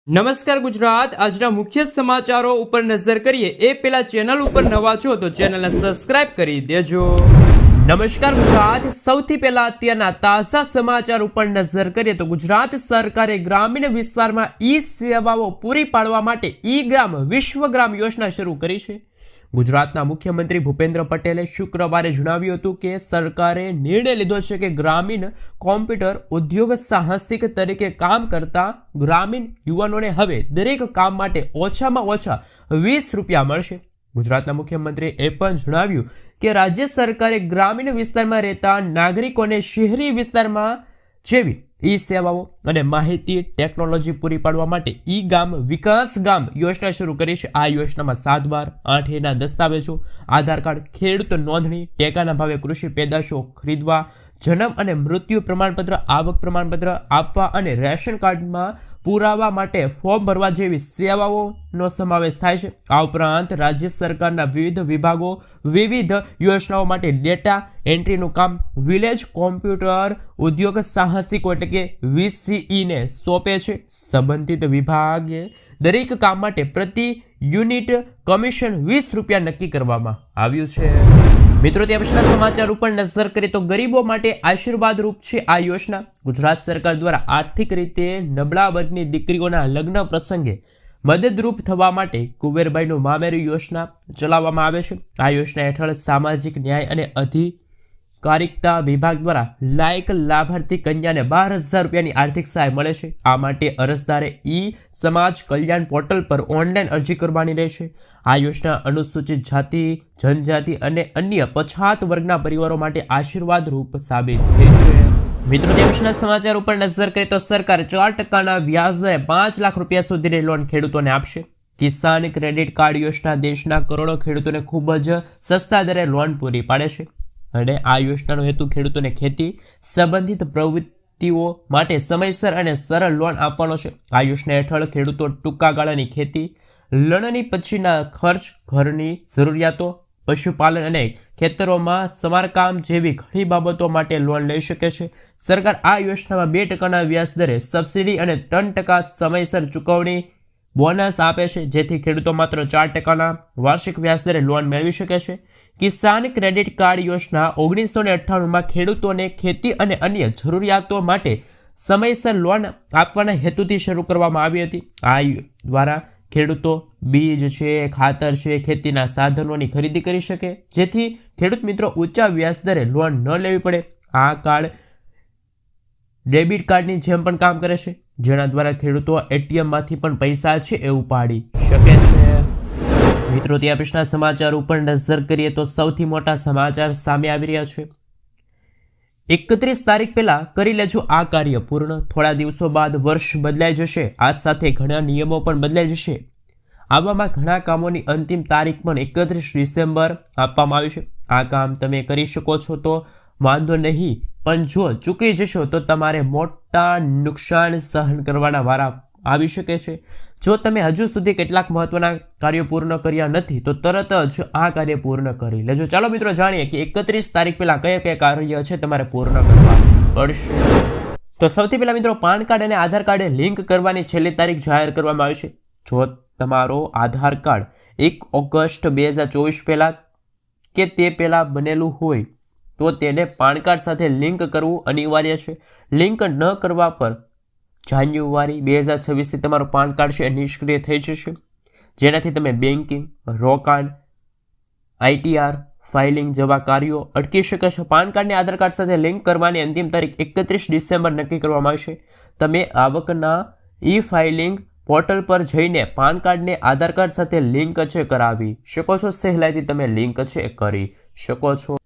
નમસ્કાર ગુજરાત આજના મુખ્ય સમાચારો ઉપર નજર કરીએ એ પહેલા ચેનલ ઉપર નવા છો તો ચેનલને સબસ્ક્રાઇબ કરી દેજો। નમસ્કાર ગુજરાત, સૌથી પહેલા અત્યારના તાજા સમાચાર ઉપર નજર કરીએ તો ગુજરાત સરકારે ગ્રામીણ વિસ્તારમાં ઈ સેવાઓ પૂરી પાડવા માટે ઈ ગ્રામ વિશ્વગ્રામ યોજના શરૂ કરી છે। ગુજરાતના મુખ્યમંત્રી ભૂપેન્દ્ર પટેલે શુક્રવારે જણાવ્યું હતું કે સરકારે નિર્ણય લીધો છે કે ગ્રામીણ કોમ્પ્યુટર ઉદ્યોગ સાહસિક તરીકે કામ કરતા ગ્રામીણ યુવાનોને હવે દરેક કામ માટે ઓછામાં ઓછા 20 રૂપિયા મળશે। ગુજરાતના મુખ્યમંત્રીએ એ પણ જણાવ્યું કે રાજ્ય સરકારે ગ્રામીણ વિસ્તારમાં રહેતા નાગરિકોને શહેરી વિસ્તારમાં જેવી ઈ સેવાઓ અને માહિતી ટેકનોલોજી પૂરી પાડવા માટે ઈ ગામ વિકાસ ગામ યોજના શરૂ કરી છે। આ યોજનામાં 7 બાર 8 દસ્તાવેજો, આધાર કાર્ડ, ખેડૂત નોંધણી, ટેકાના ભાવે કૃષિ પેદાશો ખરીદવા, જન્મ અને મૃત્યુ પ્રમાણપત્ર, આવક પ્રમાણપત્ર આપવા અને રેશન કાર્ડમાં પુરાવા માટે ફોર્મ ભરવા જેવી સેવાઓનો સમાવેશ થાય છે। આ ઉપરાંત રાજ્ય સરકારના વિવિધ વિભાગો વિવિધ યોજનાઓ માટે ડેટા એન્ટ્રીનું કામ વિલેજ કોમ્પ્યુટર ઉદ્યોગ સાહસિકો એટલે કે VCE ને સોંપે છે। સંબંધિત વિભાગે દરેક કામ માટે પ્રતિ યુનિટ કમિશન 20 રૂપિયા નક્કી કરવામાં આવ્યું છે। મિત્રો, ત્યાં પછીના સમાચાર ઉપર નજર કરીએ તો ગરીબો માટે આશીર્વાદ રૂપ છે આ યોજના। ગુજરાત સરકાર દ્વારા આર્થિક રીતે નબળા વર્ગની દીકરીઓના લગ્ન પ્રસંગે મદદરૂપ થવા માટે કુંવરબાઈનું મામેરું યોજના ચલાવવામાં આવે છે। આ યોજના હેઠળ સામાજિક ન્યાય અને અધિકારિતા વિભાગ દ્વારા લાયક લાભાર્થી કન્યાને 12,000 રૂપિયાની આર્થિક સહાય મળે છે। આ માટે અરજદારે ઈ સમાજ કલ્યાણ પોર્ટલ પર ઓનલાઈન અરજી કરવાની રહેશે। આ યોજના અનુસૂચિત જાતિ, જનજાતિ અને અન્ય પછાત વર્ગના પરિવારો માટે આશીર્વાદ રૂપ સાબિત થઈ છે। મિત્રો, દેશના સમાચાર ઉપર નજર કરીએ તો સરકાર 4% વ્યાજદરે 5 લાખ રૂપિયા સુધીની લોન ખેડૂતોને આપશે। કિસાન ક્રેડિટ કાર્ડ યોજના દેશના કરોડો ખેડૂતોને ખૂબ જ સસ્તા દરે લોન પૂરી પાડે છે અને આ યોજનાનો હેતુ ખેડૂતોને ખેતી સંબંધિત પ્રવૃત્તિઓ માટે સમયસર અને સરળ લોન આપવાનો છે। આ યોજના હેઠળ ખેડૂતો ટૂંકા ગાળાની ખેતી, લણણી પછીના ખર્ચ, ઘરની જરૂરિયાતો, પશુપાલન અને ખેતરોમાં સમારકામ જેવી ઘણી બાબતો માટે લોન લઈ શકે છે। સરકાર આ યોજનામાં 2% વ્યાજ દરે સબસિડી અને 3% સમયસર ચૂકવણી બોનસ આપે છે, જેથી ખેડૂતો માત્ર 4% વાર્ષિક વ્યાજ દરે લોન મેળવી શકે છે। કિસાન ક્રેડિટ કાર્ડ યોજના 1998માં ખેડૂતોને ખેતી અને અન્ય જરૂરિયાતો માટે સમયસર લોન આપવાના હેતુથી શરૂ કરવામાં આવી હતી। આ દ્વારા ખેડૂતો બીજ છે, ખાતર છે, ખેતીના સાધનોની ખરીદી કરી શકે, જેથી ખેડૂત મિત્રો ઊંચા વ્યાજ દરે લોન ન લેવી પડે। આ કાર્ડ ડેબિટ કાર્ડની જેમ પણ કામ કરે છે, જેના દ્વારા ખેડૂતો ATMમાંથી પણ પૈસા છે એ ઉપાડી શકે છે। મિત્રો, ત્યાં પછીના સમાચાર ઉપર નજર કરીએ તો સૌથી મોટા સમાચાર સામે આવી રહ્યા છે। 31 તારીખ પહેલા કરી લેજો આ કાર્ય પૂર્ણ। થોડા દિવસો બાદ વર્ષ બદલાઈ જશે, આજ સાથે ઘણા નિયમો પણ બદલાઈ જશે। આવામાં ઘણા કામોની અંતિમ તારીખ પણ 31 ડિસેમ્બર આપવામાં આવી છે। આ કામ તમે કરી શકો છો તો વાંધો નહીં, પણ જો ચૂકી જશો તો તમારે મોટા નુકસાન સહન કરવાના વારા આવી શકે છે। જો તમે હજુ સુધી કેટલાક મહત્વના કાર્યો પૂર્ણ કર્યા નથી તો તરત જ આ કાર્ય પૂર્ણ કરી લેજો। ચાલો મિત્રો જાણીએ કે 31 તારીખ પહેલા કયા કયા કાર્ય છે તમારે પૂર્ણ કરવા પડશે। તો સૌથી પહેલા મિત્રો, પાન કાર્ડ અને આધાર કાર્ડ લિંક કરવાની છેલ્લી તારીખ જાહેર કરવામાં આવી છે। જો તમારો આધાર કાર્ડ 1 ઓગસ્ટ 2024 પહેલા કે તે પહેલા બનેલું હોય તો તેને પાન કાર્ડ સાથે લિંક કરવું અનિવાર્ય છે। લિંક ન કરવા પર જાન્યુઆરી 2026થી તમારું પાન કાર્ડ છે નિષ્ક્રિય થઈ જશે, જેનાથી તમે બેન્કિંગ, રોકાણ, ITR ફાઇલિંગ જેવા કાર્યો અટકી શકે છે। પાન કાર્ડને આધાર કાર્ડ સાથે લિંક કરવાની અંતિમ તારીખ 31 ડિસેમ્બર નક્કી કરવામાં આવશે। તમે આવકના ફાઇલિંગ પોર્ટલ પર જઈને પાન કાર્ડને આધાર કાર્ડ સાથે લિંક છે કરાવી શકો છો। સહેલાઈથી તમે લિંક છે કરી શકો છો।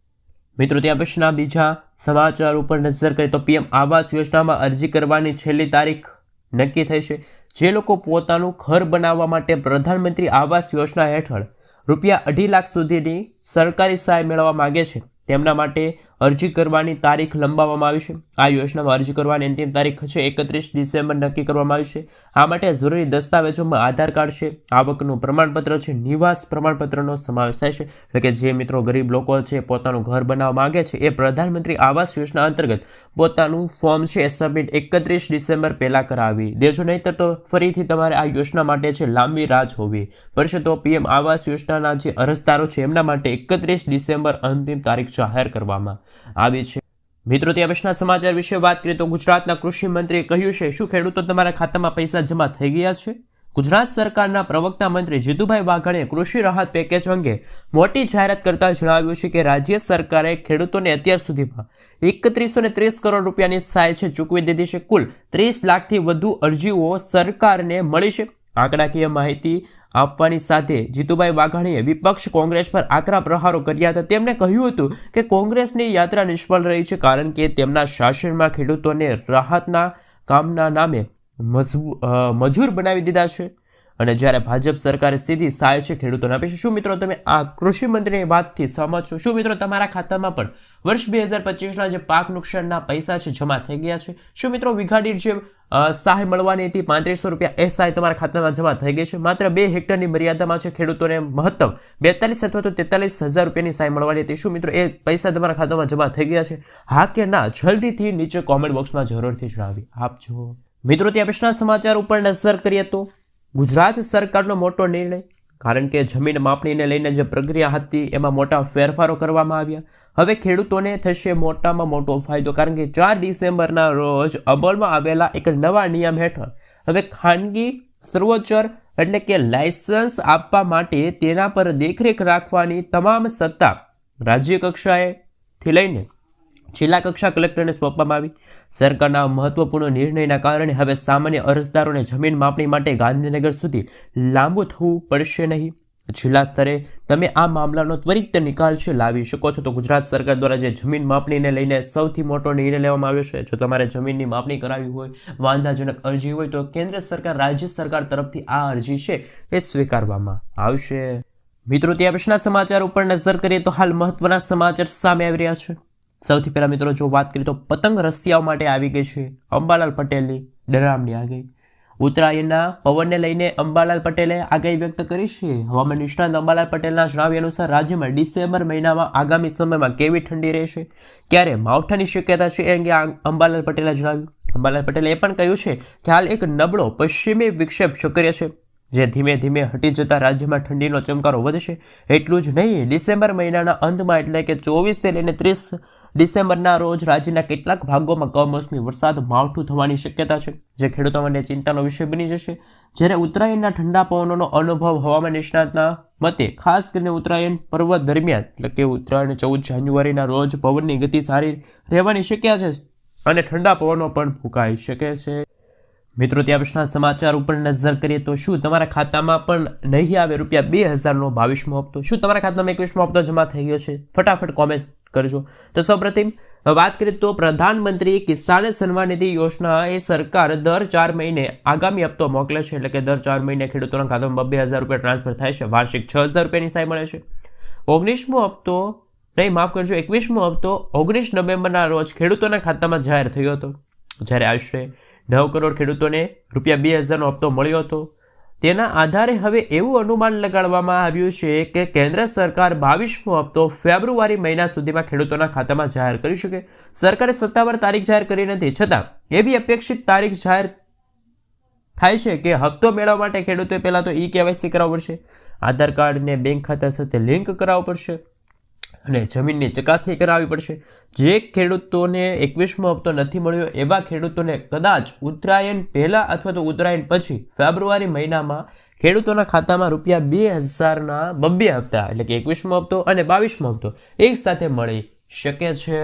મિત્રો, ત્યાં પછીના બીજા સમાચાર ઉપર નજર કરીએ તો PM આવાસ યોજનામાં અરજી કરવાની છેલ્લી તારીખ નક્કી થઈ છે। જે લોકો પોતાનું ઘર બનાવવા માટે પ્રધાનમંત્રી આવાસ યોજના હેઠળ ₹2.5 લાખ સુધીની સરકારી સહાય મેળવવા માંગે છે તેમના માટે અરજી કરવાની તારીખ લંબાવવામાં આવી છે. આ યોજનામાં અરજી કરવાની અંતિમ તારીખ છે 31 ડિસેમ્બર નક્કી કરવામાં આવી છે. આ માટે જરૂરી દસ્તાવેજોમાં આધાર કાર્ડ છે, આવકનું પ્રમાણપત્ર છે, નિવાસ પ્રમાણપત્રનો સમાવેશ થાય છે. એટલે કે જે મિત્રો ગરીબ લોકો છે, પોતાનું ઘર બનાવવા માંગે છે, એ પ્રધાનમંત્રી આવાસ યોજના અંતર્ગત પોતાનું ફોર્મ છે એ સબમિટ 31 ડિસેમ્બર પહેલા કરાવી દેજો, નહીંતર તો ફરીથી તમારે આ યોજના માટે છે લાંબી રાહ જોવી પડશે. તો પીએમ આવાસ યોજનાના જે અરજદારો છે એમના માટે 31 ડિસેમ્બર અંતિમ તારીખ જાહેર કરવામાં આવી છે. મિત્રો, ત્યાં પછીના સમાચાર વિશે વાત કરીએ તો ગુજરાતના કૃષિ મંત્રીએ કહ્યું છે, શું ખેડૂતો તમારા ખાતામાં પૈસા જમા થઈ ગયા છે? ગુજરાત સરકારના પ્રવક્તા મંત્રી જીતુભાઈ વાઘાણીએ કૃષિ રાહત પેકેજ અંગે મોટી જાહેરાત કરતા જણાવ્યું છે કે રાજ્ય સરકારે ખેડૂતોને અત્યાર સુધીમાં 3130 કરોડ રૂપિયાની સહાય છે ચૂકવી દીધી છે. કુલ 30 લાખથી વધુ અરજીઓ સરકારને મળી છે. આંકડાકીય માહિતી આપવાની સાથે જીતુભાઈ વાઘાણીએ વિપક્ષ કોંગ્રેસ પર આકરા પ્રહારો કર્યા હતા. તેમણે કહ્યું હતું કે કોંગ્રેસની યાત્રા નિષ્ફળ રહી છે, કારણ કે તેમના શાસનમાં ખેડૂતોને રાહતના કામના નામે મજૂર બનાવી દીધા છે, અને જ્યારે ભાજપ સરકારે સીધી સહાય છે ખેડૂતોને આપી છે. શું મિત્રો તમે આ કૃષિ મંત્રીની વાતથી સહમત છો? શું મિત્રો તમારા ખાતામાં પણ વર્ષ 2025ના જે પાક નુકસાનના પૈસા છે જમા થઈ ગયા છે? શું મિત્રો વીઘા દીઠ જે સહાય મળવાની હતી 3500 રૂપિયા, એ સહાય તમારા ખાતામાં જમા થઈ ગઈ છે? માત્ર 2 હેક્ટરની મર્યાદામાં છે ખેડૂતોને મહત્તમ 42 અથવા તો 43,000 રૂપિયાની સહાય મળવાની હતી. શું મિત્રો એ પૈસા તમારા ખાતામાં જમા થઈ ગયા છે? હા કે ના? જલ્દીથી નીચે કોમેન્ટ બોક્સમાં જરૂરથી જણાવી આપજો. મિત્રો, ત્યાં પછીના સમાચાર ઉપર નજર કરીએ તો ગુજરાત સરકારનો મોટો નિર્ણય, કારણ કે જમીન માપણીને લઈને જે પ્રક્રિયા હતી એમાં મોટા ફેરફારો કરવામાં આવ્યા. હવે ખેડૂતોને થશે મોટામાં મોટો ફાયદો, કારણ કે 4 ડિસેમ્બરના રોજ અમલમાં આવેલા એક નવા નિયમ હેઠળ હવે ખાનગી સર્વેચર એટલે કે લાયસન્સ આપવા માટે તેના પર દેખરેખ રાખવાની તમામ સત્તા રાજ્ય કક્ષાએથી લઈને જિલ્લા કક્ષા કલેક્ટરને સોંપવામાં આવી. સરકારના મહત્વપૂર્ણ નિર્ણયના કારણે હવે સામાન્ય અરજદારોને જમીન માપણી માટે ગાંધીનગર સુધી લાંબુ થવું પડશે નહીં. જિલ્લા સ્તરે તમે આ મામલાનો ત્વરિત નિકાલ છે લાવી શકો છો. તો ગુજરાત સરકાર દ્વારા જે જમીન માપણીને લઈને સૌથી મોટો નિર્ણય લેવામાં આવ્યો છે. જો તમારે જમીનની માપણી કરાવી હોય, વાંધાજનક અરજી હોય, તો કેન્દ્ર સરકાર, રાજ્ય સરકાર તરફથી આ અરજી છે એ સ્વીકારવામાં આવશે. મિત્રો, ત્યાં પછીના સમાચાર ઉપર નજર કરીએ તો હાલ મહત્વના સમાચાર સામે આવી રહ્યા છે. સૌથી પહેલા મિત્રો જો વાત કરીએ તો પતંગ રસિયાઓ માટે આવી ગઈ છે અંબાલાલ પટેલની ડરામણી આગાહી. ઉત્તરાયણના પવનને લઈને અંબાલાલ પટેલે આગાહી વ્યક્ત કરી છે. હવામાન નિષ્ણાત અંબાલાલ પટેલના જણાવ્યા અનુસાર રાજ્યમાં ડિસેમ્બર મહિનામાં આગામી સમયમાં કેવી ઠંડી રહેશે, ક્યારે માવઠાની શક્યતા છે, એ અંગે અંબાલાલ પટેલે જણાવ્યું. અંબાલાલ પટેલે એ પણ કહ્યું છે કે હાલ એક નબળો પશ્ચિમી વિક્ષેપ સક્રિય છે, જે ધીમે ધીમે હટી જતા રાજ્યમાં ઠંડીનો ચમકારો વધશે. એટલું જ નહીં, ડિસેમ્બર મહિનાના અંતમાં એટલે કે 24 લઈને 30 ડિસેમ્બરના રોજ રાજ્યના કેટલાક ભાગોમાં કમોસમી વરસાદ માવઠું થવાની શક્યતા છે, જે ખેડૂતો માટે ચિંતાનો વિષય બની જશે. જ્યારે ઉત્તરાયણના ઠંડા પવનોનો અનુભવ હવામાન નિષ્ણાતના મતે ખાસ કરીને ઉત્તરાયણ પર્વ દરમિયાન એટલે કે ઉત્તરાયણ 14 જાન્યુઆરીના રોજ પવનની ગતિ સારી રહેવાની શક્યતા છે અને ઠંડા પવનો પણ ફૂંકાઈ શકે છે. મિત્રો, ત્યાં પછીના સમાચાર ઉપર નજર કરીએ તો શું તમારા ખાતામાં પણ નહીં આવે રૂપિયા 2000નો 22મો હપ્તો? શું તમારા ખાતામાં 21મો હપ્તો જમા થઈ ગયો છે? ફટાફટ કોમેન્ટ કરજો. તો સૌપ્રથમ વાત કરીએ તો પ્રધાનમંત્રી કિસાન સન્માન નિધિ યોજના એ સરકાર દર 4 મહિને આગામી હપ્તો મોકલે છે. એટલે કે દર 4 મહિને ખેડૂતોના ખાતામાં 2000 રૂપિયા ટ્રાન્સફર થાય છે. વાર્ષિક 6000 રૂપિયાની સહાય મળે છે. 19મો હપ્તો નહીં, માફ કરજો, 21મો હપ્તો 19 નવેમ્બરના રોજ ખેડૂતોના ખાતામાં જાહેર થયો હતો, જ્યારે આશરે 9 કરોડ ખેડૂતોને રૂપિયા 2000નો હપ્તો મળ્યો હતો. તેના આધારે હવે એવું અનુમાન લગાડવામાં આવ્યું છે કે કેન્દ્ર સરકાર 22મો હપ્તો ફેબ્રુઆરી મહિના સુધીમાં ખેડૂતોના ખાતામાં જાહેર કરી શકે. સરકારે સત્તાવાર તારીખ જાહેર કરી નથી, છતાં એવી અપેક્ષિત તારીખ જાહેર થાય છે કે હપ્તો મેળવવા માટે ખેડૂતોએ પહેલાં તો KYC કરાવવું પડશે, આધાર કાર્ડને બેંક ખાતા સાથે લિંક કરાવવું પડશે અને જમીનની ચકાસણી કરાવવી પડશે. જે ખેડૂતોને 21મો હપ્તો નથી મળ્યો એવા ખેડૂતોને કદાચ ઉત્તરાયણ પહેલાં અથવા તો ઉત્તરાયણ પછી ફેબ્રુઆરી મહિનામાં ખેડૂતોના ખાતામાં રૂપિયા 2000ના 2 હપ્તા એટલે કે 21મો હપ્તો અને 22મો હપ્તો એક સાથે મળી શકે છે.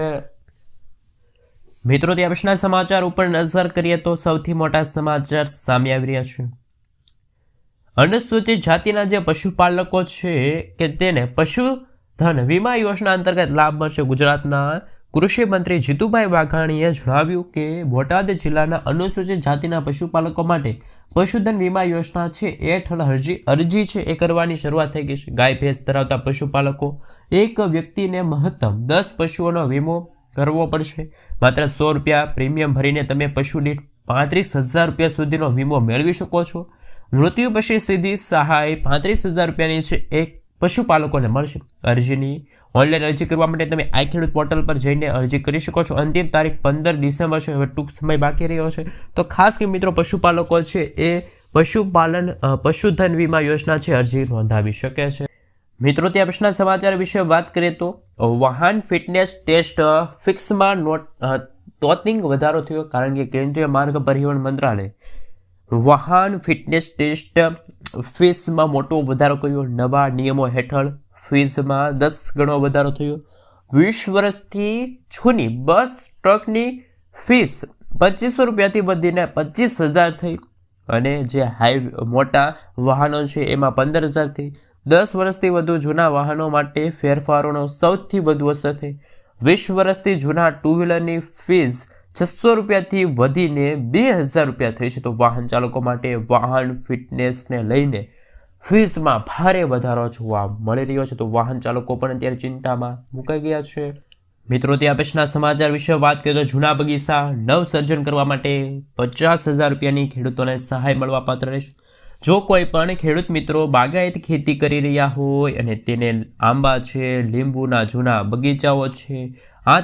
મિત્રો, ત્યાં પછીના સમાચાર ઉપર નજર કરીએ તો સૌથી મોટા સમાચાર સામે આવી રહ્યા છે. અનુસૂચિત જાતિના જે પશુપાલકો છે કે તેને પશુધન વીમા યોજના અંતર્ગત લાભ મળશે. ગુજરાતના કૃષિ મંત્રી જીતુભાઈ વાઘાણીએ જણાવ્યું કે બોટાદ જિલ્લાના અનુસૂચિત જાતિના પશુપાલકો માટે પશુધન વીમા યોજના છે એ હેઠળ અરજી છે એ કરવાની શરૂઆત થઈ ગઈ છે. ગાય ભેંસ ધરાવતા પશુપાલકો એક વ્યક્તિને મહત્તમ 10 પશુઓનો વીમો કરવો પડશે. માત્ર 100 રૂપિયા પ્રીમિયમ ભરીને તમે પશુ દીઠ 35,000 રૂપિયા સુધીનો વીમો મેળવી શકો છો. મૃત્યુ પછી સીધી સહાય 35,000 રૂપિયાની છે એક પશુપાલકોને મળશે. અરજીની ઓનલાઈન અરજી કરવા માટે તમે આઈ ખેડૂત પોર્ટલ પર જઈને અરજી કરી શકો છો. અંતિમ તારીખ 15 ડિસેમ્બર છે. હવે ટૂંક સમય બાકી રહ્યો છે. તો ખાસ કે મિત્રો પશુપાલકો છે એ પશુધન વીમા યોજના છે અરજી નોંધાવી શકે છે. મિત્રો ત્યાં પછીના સમાચાર વિશે વાત કરીએ તો વાહન ફિટનેસ ટેસ્ટ ફિક્સમાં તોતિંગ વધારો થયો, કારણ કે કેન્દ્રીય માર્ગ પરિવહન મંત્રાલય વાહન ફિટનેસ ટેસ્ટ ફીસમાં મોટો વધારો કર્યો. નવા નિયમો હેઠળ ફીસમાં 10 ગણો વધારો થયો. 20 વર્ષથી જૂની બસ ટ્રકની ફીસ 2500 રૂપિયાથી વધીને 25,000 થઈ અને જે મોટા વાહનો છે એમાં 15,000 થઈ. 10 વર્ષથી વધુ જૂના વાહનો માટે ફેરફારોનો સૌથી વધુ અસર થઈ. 20 વર્ષથી જૂના ટુ વ્હીલરની ફીસ 600 રૂપિયાથી વધીને 2,000 રૂપિયા થઈ છે. તો વાહન ચાલકો માટે વાહન ફિટનેસને લઈને ફીસમાં ભારે વધારો જોવા મળી રહ્યો છે. તો વાહન ચાલકો પણ અત્યારે ચિંતામાં મુકાઈ ગયા છે. મિત્રો ત્યાં પછીના સમાચાર વિશે વાત કરીએ તો જૂના બગીચા નવસર્જન કરવા માટે 50,000 રૂપિયાની ખેડૂતોને સહાય મળવા પાત્ર રહેશે. જો કોઈ પણ ખેડૂત મિત્રો બાગાયત ખેતી કરી રહ્યા હોય અને તેને આંબા છે, લીંબુના જૂના બગીચાઓ છે,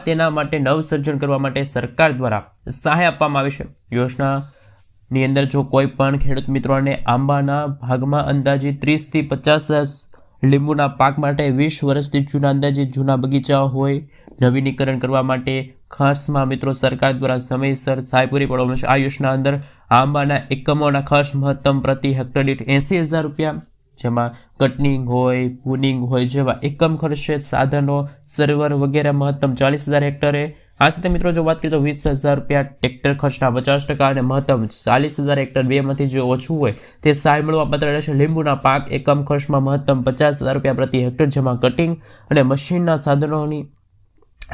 તેના માટે નવસર્જન કરવા માટે સરકાર દ્વારા સહાય આપવામાં આવે છે. યોજનાની અંદર જો કોઈ પણ ખેડૂત મિત્રોને આંબાના ભાગમાં અંદાજિત 30 થી 50, લીંબુના પાક માટે 20 વર્ષથી જૂના અંદાજિત જૂના બગીચા હોય, નવીનીકરણ કરવા માટે ખર્ચમાં મિત્રો સરકાર દ્વારા સમયસર સહાય પૂરી પાડવામાં આવશે. આ યોજના અંદર આંબાના એકમોના ખર્ચ મહત્તમ પ્રતિ હેક્ટર દીઠ 80,000 રૂપિયા, જેમાં કટનિંગ હોય, પુનિંગ હોય જેવા એકમ ખર્ચે સાધનો, સર્વર વગેરે મહત્તમ 40,000 હેક્ટરે. આ સાથે મિત્રો જો વાત કરીએ તો 20,000 રૂપિયા ટ્રેક્ટર ખર્ચના 50% અને મહત્તમ 40,000 હેક્ટર બેમાંથી જે ઓછું હોય તે સહાય મળવા પાત્ર રહેશે. લીંબુના પાક એકમ ખર્ચમાં મહત્તમ 50,000 રૂપિયા પ્રતિ હેક્ટર, જેમાં કટિંગ અને મશીનના સાધનોની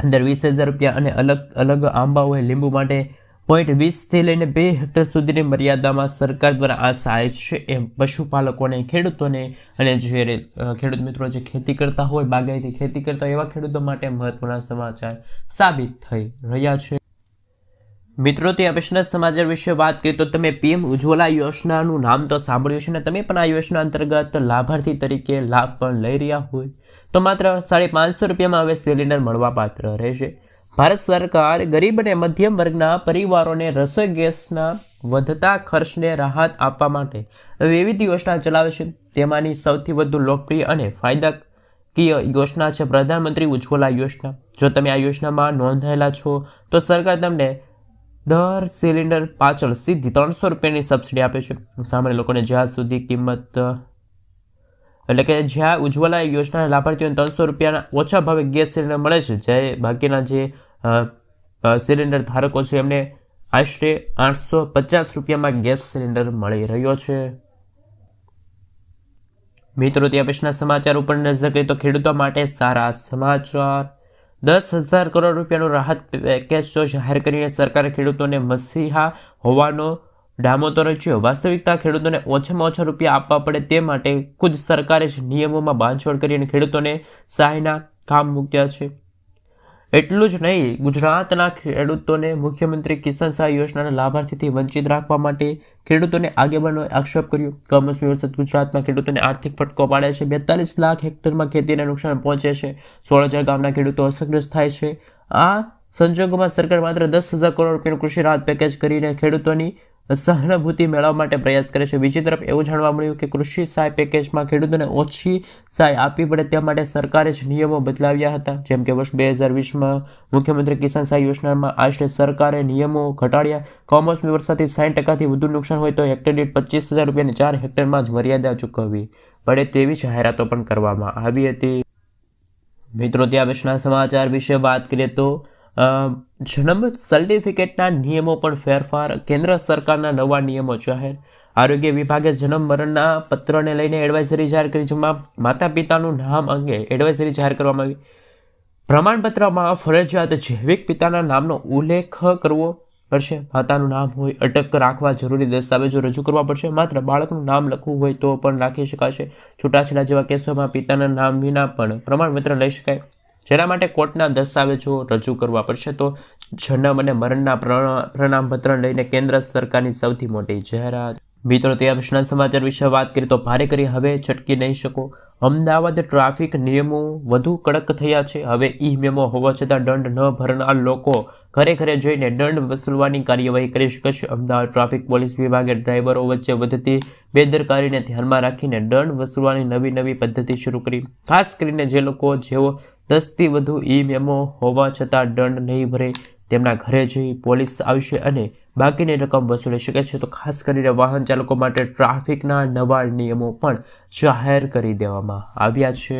અંદર 20,000 રૂપિયા અને અલગ આંબા હોય લીંબુ માટે 0.20 થી લઈને 2 હેક્ટર સુધીની મર્યાદામાં સરકાર દ્વારા આ સહાય છે એ પશુપાલકોને, ખેડૂતોને અને જે ખેડૂત મિત્રો જે ખેતી કરતા હોય, બાગાયતી ખેતી કરતા હોય એવા ખેડૂતો માટે મહત્વના સમાચાર સાબિત થઈ રહ્યા છે. મિત્રો તે પછીના સમાચાર વિશે વાત કરીએ તો તમે પીએમ ઉજ્જવલા યોજનાનું નામ તો સાંભળ્યું છે ને તમે પણ આ યોજના અંતર્ગત લાભાર્થી તરીકે લાભ પણ લઈ રહ્યા હોય તો માત્ર 550 રૂપિયામાં હવે સિલિન્ડર મળવા પાત્ર રહેશે. ભારત સરકાર ગરીબ અને મધ્યમ વર્ગના પરિવારોને રસોઈ ગેસના વધતા ખર્ચને રાહત આપવા માટે વિવિધ યોજના ચલાવે છે. તેમાંની સૌથી વધુ લોકપ્રિય અને ફાયદાકીય યોજના છે પ્રધાનમંત્રી ઉજ્જવલા યોજના. જો તમે આ યોજનામાં નોંધાયેલા છો તો સરકાર તમને દર સિલિન્ડર પાછળ સીધી 300 રૂપિયાની સબસિડી આપે છે. સામાન્ય લોકોને જ્યાં સુધી કિંમત એટલે કે જ્યાં ઉજ્જવલા યોજનાના લાભાર્થીઓને 300 રૂપિયાના ઓછા ભાવે ગેસ સિલિન્ડર મળે છે, જ્યારે બાકીના જે સિલિન્ડર ધારકો છે એમને આશરે 850 રૂપિયામાં ગેસ સિલિન્ડર મળી રહ્યો છે. મિત્રો ત્યાં પછીના સમાચાર ઉપર નજર કરીએ તો ખેડૂતો માટે સારા સમાચાર. 10,000 કરોડ રૂપિયાનું રાહત પેકેજ તો જાહેર કરીને સરકારે ખેડૂતોને મસીહા હોવાનો ડામો તો રચ્યો. વાસ્તવિકતા ખેડૂતોને ઓછામાં ઓછા રૂપિયા આપવા પડે તે માટે ખુદ સરકારે જ નિયમોમાં બાંધછોડ કરી અને ખેડૂતોને સહાયના કામ મૂક્યા છે. એટલું જ નહીં, ગુજરાતના ખેડૂતોને મુખ્યમંત્રી કિસાન સહાય યોજનાના લાભાર્થીથી વંચિત રાખવા માટે ખેડૂતોને આગેવાનોએ આક્ષેપ કર્યો. કમોસમી વરસાદ ગુજરાતમાં ખેડૂતોને આર્થિક ફટકો પાડે છે. 42 લાખ હેક્ટરમાં ખેતીને નુકસાન પહોંચે છે. 16,000 ગામના ખેડૂતો અસરગ્રસ્ત થાય છે. આ સંજોગોમાં સરકાર માત્ર 10,000 કરોડ રૂપિયાનું કૃષિ રાહત પેકેજ કરીને ખેડૂતોની સહાનુભૂતિ મેળવવા માટે પ્રયાસ કરે છે. બીજી તરફ એવું જાણવા મળ્યું કે કૃષિ સહાય પેકેજમાં ખેડૂતોને ઓછી સહાય આપવી પડે તે માટે સરકારે જ નિયમો બદલાવ્યા હતા. જેમ કે વર્ષ 2020માં મુખ્યમંત્રી કિસાન સહાય યોજનામાં આશરે સરકારે નિયમો ઘટાડ્યા. કમોસમી વરસાદથી 60%થી વધુ નુકસાન હોય તો હેક્ટર દીઠ 25,000 રૂપિયાની 4 હેક્ટરમાં જ મર્યાદા ચૂકવવી પડે તેવી જાહેરાતો પણ કરવામાં આવી હતી. મિત્રો ત્યાં પછીના સમાચાર વિશે વાત કરીએ તો જન્મ સર્ટિફિકેટના નિયમો પણ ફેરફાર. કેન્દ્ર સરકારના નવા નિયમો જાહેર. આરોગ્ય વિભાગે જન્મ મરણના પત્રને લઈને એડવાઇઝરી જાહેર કરી, જેમાં માતા પિતાનું નામ અંગે એડવાઇઝરી જાહેર કરવામાં આવી. પ્રમાણપત્રમાં ફરજિયાત જૈવિક પિતાના નામનો ઉલ્લેખ કરવો પડશે. માતાનું નામ હોય અટક રાખવા જરૂરી દસ્તાવેજો રજૂ કરવા પડશે. માત્ર બાળકનું નામ લખવું હોય તો પણ રાખી શકાશે. છૂટાછેડા જેવા કેસોમાં પિતાના નામ વિના પણ પ્રમાણપત્ર લઈ શકાય, જેના માટે કોર્ટના દસ્તાવેજો રજૂ કરવા પડશે. તો જન્મ અને મરણના પ્રમાણપત્ર લઈને કેન્દ્ર સરકારની સૌથી મોટી જાહેરાત. મિત્રો, તે પછીના સમાચાર વિશે વાત કરીએ તો ભારે કરી હવે છટકી નહીં શકો. અમદાવાદ ટ્રાફિક નિયમો વધુ કડક થયા છે. હવે ઈ મેમો હોવા છતાં દંડ ન ભરનાર લોકો ઘરે ઘરે જઈને દંડ વસૂલવાની કાર્યવાહી કરી શકશે. અમદાવાદ ટ્રાફિક પોલીસ વિભાગે ડ્રાઈવરો વચ્ચે વધતી બેદરકારીને ધ્યાનમાં રાખીને દંડ વસૂલવાની નવી પદ્ધતિ શરૂ કરી. ખાસ કરીને જે લોકો જેઓ 10થી વધુ ઈ મેમો હોવા છતાં દંડ નહીં ભરે તેમના ઘરે જઈ પોલીસ આવશે અને બાકીની રકમ વસૂલી શકે છે. તો ખાસ કરીને વાહન ચાલકો માટે ટ્રાફિકના નવા નિયમો પણ જાહેર કરી દેવામાં આવ્યા છે.